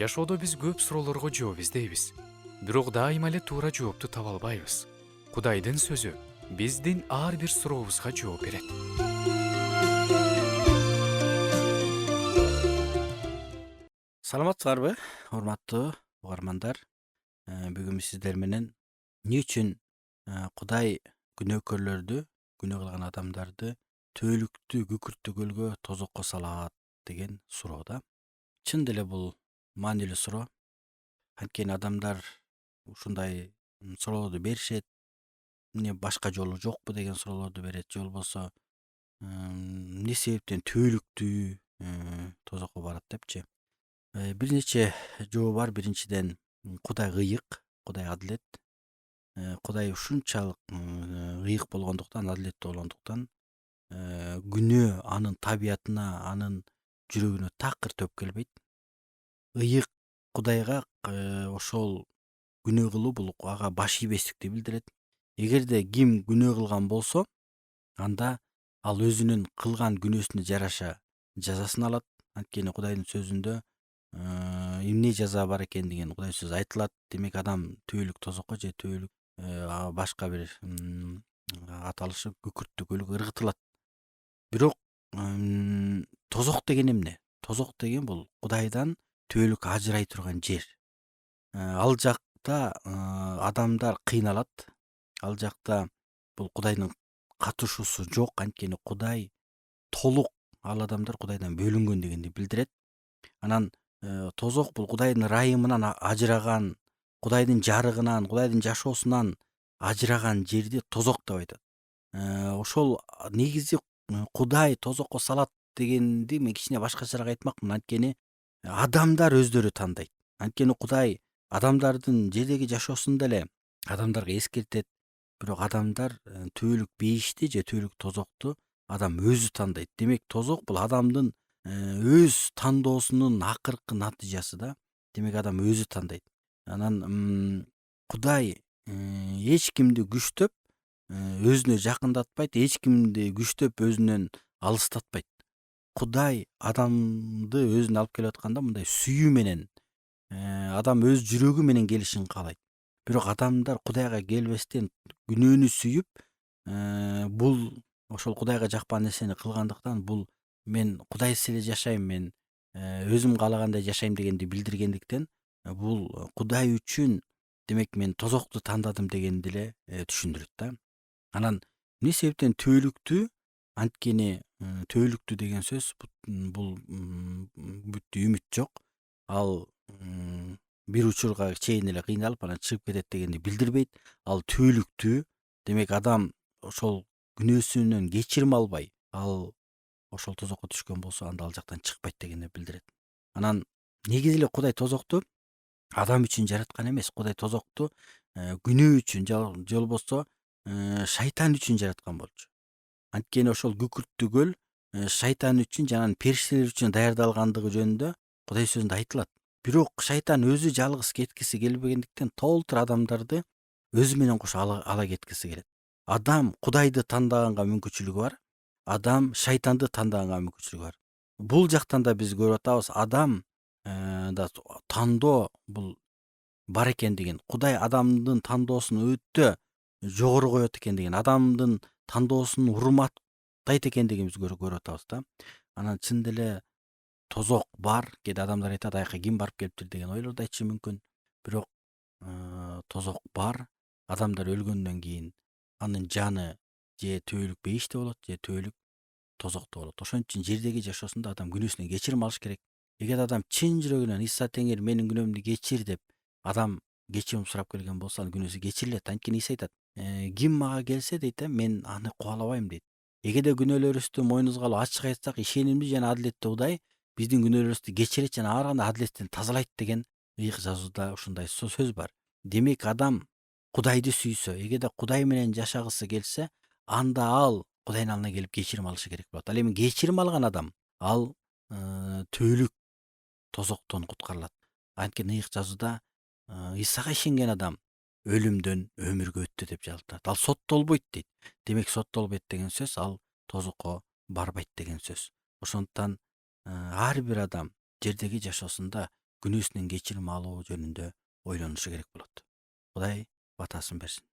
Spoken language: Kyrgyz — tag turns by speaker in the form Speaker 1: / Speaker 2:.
Speaker 1: Жашоодо биз көп суроолорго жооп издейбиз. Бирок дайыма эле туура жоопту таба албайбыз. Кудайдын сөзү биздин ар бир сурообузга жооп берет.
Speaker 2: Саламатсыздарбы, урматтуу угармандар? Бүгүн сиздер менен эмне үчүн Кудай күнөөкөрлөрдү, күнөө кылган адамдарды төөлүктүү күкүрттүү көлгө, тозокко салат деген суроода. Чын деле бул маанилүү суроо. Анткени адамдар ушундай суроолорду беришет. Эмне башка жолу жокпу деген суроолорду берет. Же болбосо эмне себептен төөлүктүү тозокко барат депчи. Бир нече жобо бар. Биринчиден, Кудай ыйык, Кудай адилет. Кудай ушунчалык ыйык болгондуктан, адилеттүү болгондуктан, күнөө анын табиятына, анын жүрөгүнө такыр төп келбейт. Ыйык Кудайга ошол күнөө кылуу бул ага баш ийбестикти билдирет. Эгерде ким күнөө кылган болсо, анда ал өзүнүн кылган күнөөсүнө жараша жазасын алат. Анткени Кудайдын сөзүндө эмне жаза бар экендигин Кудай сөзү айтылат. Демек адам төөлүк тозокко же төөлүк башка бир аталышы күкүрттүү көлгө ыргытылат. Бирок тозок деген эмне? Тозок деген бул Кудайдан төөлүк ажырай турган жер. Ал жакта адамдар кыйналат. Ал жакта бул Кудайдын катышуусу жок. Анткени Кудай толук, ал адамдар Кудайдан бөлүнгөн дегенди билдирет. Анан тозок бул Кудайдын ырайымынан ажыраган, Кудайдын жарыгынан, Кудайдын жашоосунан ажыраган жерди тозок деп айтат. Ошол негизи Кудай тозокко салат дегенди мен кичине башкачараак айтмакмын. Анткени адамдар өздөрү тандайт. Анткени Кудай адамдардын жердеги жашоосунда эле адамдарга эскертет. Бирок адамдар төөлүк бейишти же төөлүк тозокту адам өзү тандайт. Демек тозок бул адамдын өз тандоосунун акыркы натыйжасы да. Демек адам өзү тандайт. Анан Кудай эч кимди күчтөп өзүнө жакындатпайт, эч кимди күчтөп өзүнөн алыстатпайт. Кудай адамды өзүнө алып келип атканда мындай сүйүү менен, адам өз жүрөгү менен келишин каалайт. Бирок адамдар Кудайга келбестен күнөөнү сүйүп, бул ошол Кудайга жакпаган нерсени кылгандыктан, бул мен Кудайсыз эле жашайм, мен өзүм каалагандай жашайм дегенди билдиргендиктен, бул Кудай үчүн демек мен тозокту тандадым дегенди эле түшүндүрөт да. Анан эмне себептен төөлүктүү? Анткени төөлүктүү деген сөз бул бүттү үмүт жок. Ал бир учурга чейин эле кыйналып анан чыгып кетет дегенди билдирбейт. Ал төөлүктүү. Демек адам ошол күнөөсүнөн кечирим албай, ал ошол тозокко түшкөн болсо, анда ал жактан чыкпайт дегенди билдирет. Анан негизи эле Кудай тозокту адам үчүн жараткан эмес. Кудай тозокту күнөө үчүн же болбосо шайтан үчүн жараткан болчу. Анткени ошол күкүрттүү көл шайтан үчүн жана периштелер үчүн даярдалгандыгы жөнүндө Кудай сөзүндө айтылат. Бирок шайтан өзү жалгыз кеткиси келбегендиктен толтур адамдарды өзү менен кошо ала кеткиси келет. Адам Кудайды тандаганга мүмкүнчүлүгү бар. Адам шайтанды тандаганга мүмкүнчүлүгү бар. Бул жактан да биз көрүп атабыз, адам да тандоо бул бар экендигин, Кудай адамдын тандоосун өтө жогору коет экендигин, адамдын тандоосун урматтайт экендигин биз көрүп атабыз да. Анан чын деле тозок бар. Кээде адамдар айтат, аяка ким барып келиптир деген ойлорду айтышы мүмкүн. Бирок тозок бар. Адамдар өлгөндөн кийин анын жаны же төөлүк бейиште болот, же төөлүк тозокто болот. Ошон үчүн жердеги жашоосунда адам күнөөсүнөн кечирим алыш керек. Эгер адам чын жүрөгүнөн Иса Теңир менин күнөөмдү кечир деп адам кечирим сурап келген болсо, анын күнөөсү кечирилет. Анткени Иса айтат, ким мага келсе дейт, мен аны кубалабайм дейт. Эгерде күнөөлөрүбүздү мойнубузга алып ачык айтсак, ишенимдүү жана адилеттүү Кудай биздин күнөөлөрүбүздү кечирет жана ар кандай адилеттен тазалайт деген ыйык жазууда ушундай сөз бар. Демек адам Кудайды сүйсө, эгерде Кудай менен жашагысы келсе, анда ал Кудайдын алдына келип кечирим алышы керек болот. Ал эми кечирим алган адам, ал төөлүк тозоктон куткарылат. Анткени ыйык жазууда Исага ишенген адам өлүмдөн өмүргө өттү деп жазылат. Ал соттолбойт дейт. Демек соттолбойт деген сөз ал тозокко барбайт деген сөз. Ошондуктан ар бир адам жердеги жашоосунда күнөөсүнөн кечирим алуу жөнүндө ойлонушу керек болот. Кудай батасын берсин.